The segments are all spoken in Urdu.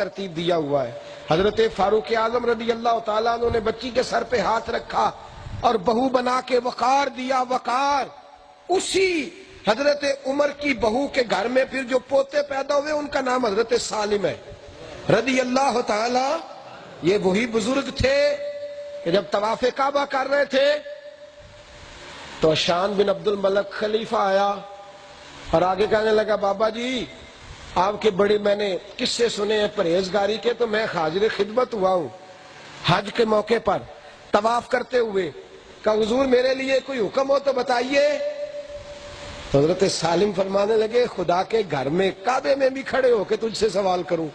ترتیب دیا ہوا ہے۔ حضرت فاروق اعظم رضی اللہ تعالیٰ عنہ نے بچی کے سر پہ ہاتھ رکھا اور بہو بنا کے وقار دیا، وقار۔ اسی حضرت عمر کی بہو کے گھر میں پھر جو پوتے پیدا ہوئے ان کا نام حضرت سالم ہے رضی اللہ تعالی۔ یہ وہی بزرگ تھے کہ جب طواف کعبہ کر رہے تھے تو شان بن عبد الملک خلیفہ آیا اور آگے کہنے لگا بابا جی آپ کے بڑے میں نے قصے سنے ہیں پرہیزگاری کے، تو میں حاضر خدمت ہوا ہوں حج کے موقع پر طواف کرتے ہوئے، کہ حضور میرے لیے کوئی حکم ہو تو بتائیے۔ تو حضرت سالم فرمانے لگے خدا کے گھر میں کعبے میں بھی کھڑے ہو کے تجھ سے سوال کروں،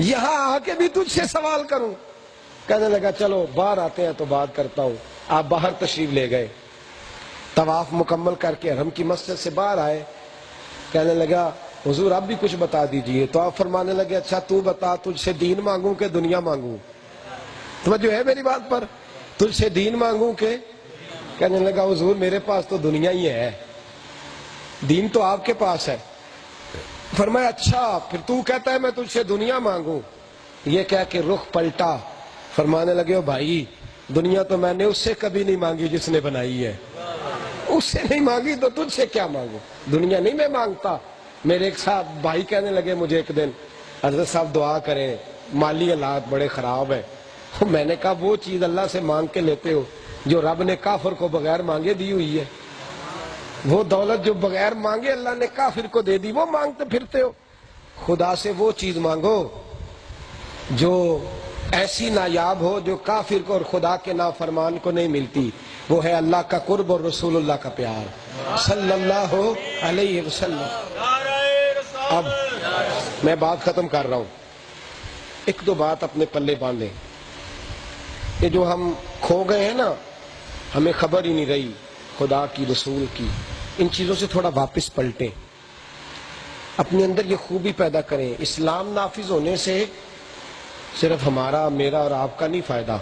یہاں آ کے بھی تجھ سے سوال کروں؟ کہنے لگا چلو باہر آتے ہیں تو بات کرتا ہوں۔ آپ باہر تشریف لے گئے، طواف مکمل کر کے حرم کی مسجد سے باہر آئے، کہنے لگا حضور اب بھی کچھ بتا دیجئے۔ تو آپ فرمانے لگے اچھا تو بتا تجھ سے دین مانگوں کہ دنیا مانگوں؟ توجہ ہے میری بات پر؟ تجھ سے دین مانگوں کہ؟ کہنے لگا حضور میرے پاس تو دنیا ہی ہے، دین تو آپ کے پاس ہے۔ فرمایا اچھا پھر تو کہتا ہے میں تجھ سے دنیا مانگوں؟ یہ کہہ کے رخ پلٹا، فرمانے لگے او بھائی دنیا تو میں نے اس سے کبھی نہیں مانگی جس نے بنائی ہے، اس سے نہیں مانگی تو تجھ سے کیا مانگوں؟ دنیا نہیں میں مانگتا۔ میرے ایک صاحب بھائی کہنے لگے مجھے ایک دن حضرت صاحب دعا کریں مالی حالات بڑے خراب ہیں۔ میں نے کہا وہ چیز اللہ سے مانگ کے لیتے ہو جو رب نے کافر کو بغیر مانگے دی ہوئی ہے، وہ دولت جو بغیر مانگے اللہ نے کافر کو دے دی وہ مانگتے پھرتے ہو۔ خدا سے وہ چیز مانگو جو ایسی نایاب ہو جو کافر کو اور خدا کے نافرمان کو نہیں ملتی، وہ ہے اللہ کا قرب اور رسول اللہ کا پیار صلی اللہ علیہ وسلم۔ اب میں بات ختم کر رہا ہوں، ایک دو بات اپنے پلے باندھیں۔ یہ جو ہم کھو گئے ہیں نا، ہمیں خبر ہی نہیں رہی خدا کی رسول کی، ان چیزوں سے تھوڑا واپس پلٹیں، اپنے اندر یہ خوبی پیدا کریں۔ اسلام نافذ ہونے سے صرف ہمارا میرا اور آپ کا نہیں فائدہ،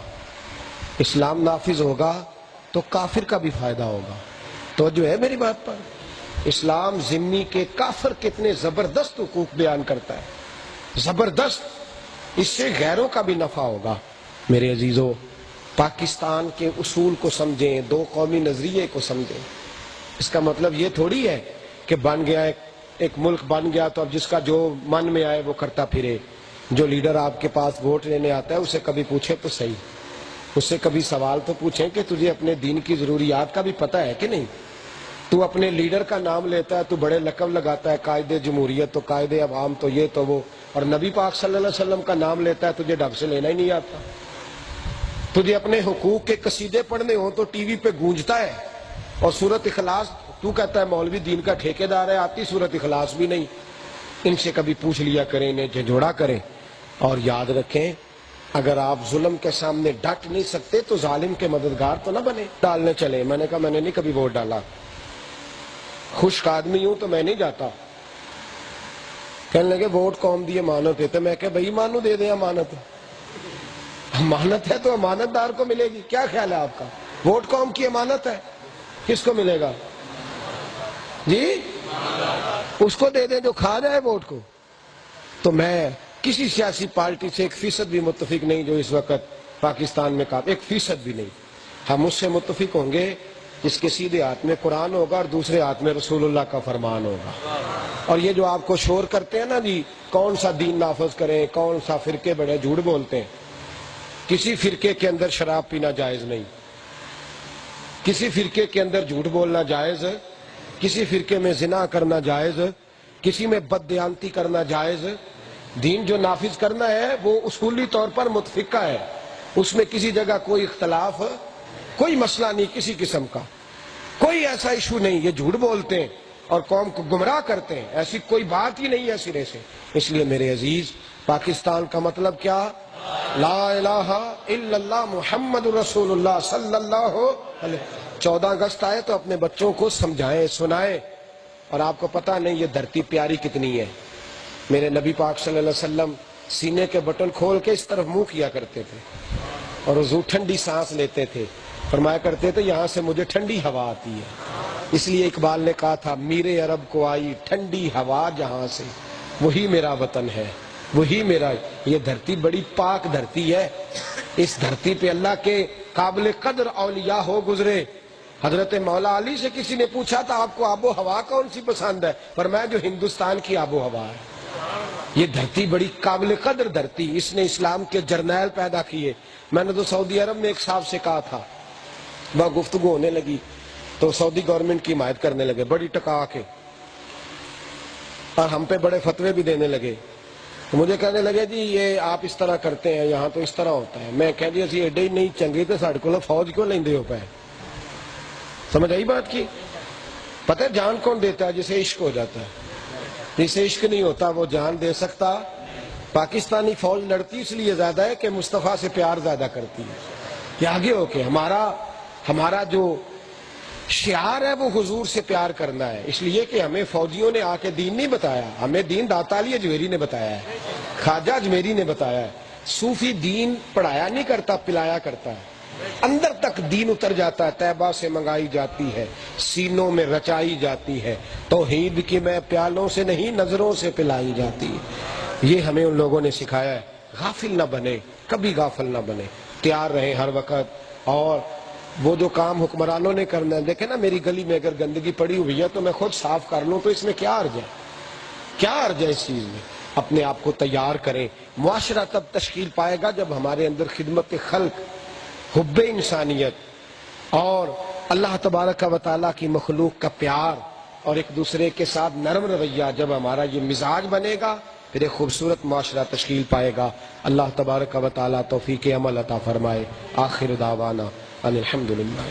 اسلام نافذ ہوگا تو کافر کا بھی فائدہ ہوگا۔ تو جو ہے میری بات پر، اسلام ذمہ کے کافر کتنے زبردست حقوق بیان کرتا ہے، زبردست، اس سے غیروں کا بھی نفع ہوگا۔ میرے عزیزو پاکستان کے اصول کو سمجھیں، دو قومی نظریے کو سمجھیں۔ اس کا مطلب یہ تھوڑی ہے کہ بن گیا ایک ملک بن گیا تو اب جس کا جو من میں آئے وہ کرتا پھرے۔ جو لیڈر آپ کے پاس ووٹ لینے آتا ہے اسے کبھی پوچھے تو صحیح، اس سے کبھی سوال تو پوچھیں کہ تجھے اپنے دین کی ضروریات کا بھی پتہ ہے کہ نہیں؟ تو اپنے لیڈر کا نام لیتا ہے، تو بڑے لقب لگاتا ہے، قائد جمہوریت تو قائد عوام تو یہ تو وہ، اور نبی پاک صلی اللہ علیہ وسلم کا نام لیتا ہے، تجھے ڈھنگ سے لینا ہی نہیں آتا۔ تجھے اپنے حقوق کے قصیدے پڑھنے ہوں تو ٹی وی پہ گونجتا ہے، اور سورۃ اخلاص تو کہتا ہے مولوی دین کا ٹھیکیدار ہے، آتی سورۃ اخلاص بھی نہیں۔ ان سے کبھی پوچھ لیا کریں، انہیں جھنجھوڑا کریں، اور یاد رکھیں اگر آپ ظلم کے سامنے ڈٹ نہیں سکتے تو ظالم کے مددگار تو نہ بنے۔ ڈالنے چلے، میں نے کہا میں نے نہیں کبھی ووٹ ڈالا، خشک آدمی ہوں تو میں نہیں جاتا۔ کہنے لگے ووٹ قوم دی امانت ہے، تو میں کہ بھائی مانو دے دیں امانت، امانت ہے تو امانت دار کو ملے گی۔ کیا خیال ہے آپ کا؟ ووٹ قوم کی امانت ہے، کس کو ملے گا جی؟ اس کو دے دیں جو کھا جائے ووٹ کو۔ تو میں کسی سیاسی پارٹی سے 1% بھی متفق نہیں جو اس وقت پاکستان میں کام، 1% بھی نہیں۔ ہم اس سے متفق ہوں گے جس کے سیدھے ہاتھ میں قرآن ہوگا اور دوسرے ہاتھ میں رسول اللہ کا فرمان ہوگا۔ اور یہ جو آپ کو شور کرتے ہیں نا جی کون سا دین نافذ کریں، کون سا فرقے بڑے جھوٹ بولتے ہیں۔ کسی فرقے کے اندر شراب پینا جائز نہیں، کسی فرقے کے اندر جھوٹ بولنا جائز، کسی فرقے میں زنا کرنا جائز، کسی میں بددیانتی کرنا جائز۔ دین جو نافذ کرنا ہے وہ اصولی طور پر متفقہ ہے، اس میں کسی جگہ کوئی اختلاف، کوئی مسئلہ نہیں کسی قسم کا، کوئی ایسا ایشو نہیں۔ یہ جھوٹ بولتے ہیں اور قوم کو گمراہ کرتے ہیں، ایسی کوئی بات ہی نہیں ہے سرے سے۔ اس لیے میرے عزیز پاکستان کا مطلب کیا؟ لا الہ الا اللہ محمد رسول اللہ صلی اللہ علیہ۔ 14 اگست آئے تو اپنے بچوں کو سمجھائیں، سنائیں۔ اور آپ کو پتہ نہیں یہ دھرتی پیاری کتنی ہے۔ میرے نبی پاک صلی اللہ علیہ وسلم سینے کے بٹن کھول کے اس طرف منہ کیا کرتے تھے اور حضور ٹھنڈی سانس لیتے تھے، فرمایا کرتے تھے یہاں سے مجھے ٹھنڈی ہوا آتی ہے۔ اس لیے اقبال نے کہا تھا میرے عرب کو آئی ٹھنڈی ہوا جہاں سے، وہی میرا وطن ہے۔ وہی میرا. یہ دھرتی بڑی پاک دھرتی ہے. اس دھرتی پہ اللہ کے قابل قدر اولیاء ہو گزرے. حضرت مولا علی سے کسی نے پوچھا تھا آپ کو آب و ہوا کون سی پسند ہے؟ فرمایا جو ہندوستان کی آب و ہوا ہے. یہ دھرتی بڑی قابل قدر دھرتی. اس نے اسلام کے جرنیل پیدا کیے. میں نے تو سعودی عرب میں ایک صاحب سے کہا تھا, وہاں گفتگو ہونے لگی تو سعودی گورنمنٹ کی حمایت کرنے لگے بڑی ٹکا کے, اور ہم پہ بڑے فتوے بھی دینے لگے. تو مجھے کہنے لگے جی یہ آپ اس طرح کرتے ہیں, یہاں تو اس طرح ہوتا ہے. میں کہہ دیا سی ایڈے ہی نہیں چنگی تو ساڑھے کو فوج کیوں لیندے ہو پائے. سمجھ آئی بات کی؟ پتہ ہے جان کون دیتا ہے؟ جسے عشق ہو جاتا ہے. جسے عشق نہیں ہوتا وہ جان دے سکتا. پاکستانی فوج لڑتی اس لیے زیادہ ہے کہ مصطفیٰ سے پیار زیادہ کرتی ہے. کہ آگے ہو کے ہمارا جو شعار ہے وہ حضور سے پیار کرنا ہے. اس لیے کہ ہمیں فوجیوں نے آ کے دین نہیں بتایا, ہمیں دین داتا علی اجمیری نے بتایا ہے, خواجہ اجمیری نے بتایا ہے. صوفی دین پڑھایا نہیں کرتا, پلایا کرتا ہے. اندر تک دین اتر جاتا ہے. طیبہ سے منگائی جاتی ہے, سینوں میں رچائی جاتی ہے. توحید کی میں پیالوں سے نہیں نظروں سے پلائی جاتی ہے. یہ ہمیں ان لوگوں نے سکھایا ہے. غافل نہ بنے, کبھی غافل نہ بنے, تیار رہیں ہر وقت. اور وہ جو کام حکمرانوں نے کرنا ہے, دیکھیں نا میری گلی میں اگر گندگی پڑی ہوئی ہے تو میں خود صاف کر لوں تو اس میں کیا حرج ہے؟ کیا حرج ہے اس چیز میں؟ اپنے آپ کو تیار کریں. معاشرہ تب تشکیل پائے گا جب ہمارے اندر خدمت خلق, حب انسانیت اور اللہ تبارک و تعالیٰ کی مخلوق کا پیار اور ایک دوسرے کے ساتھ نرم رویہ, جب ہمارا یہ مزاج بنے گا پھر ایک خوبصورت معاشرہ تشکیل پائے گا. اللہ تبارک و تعالیٰ توفیق عمل عطا فرمائے. آخر دعوانا ان الحمدللہ.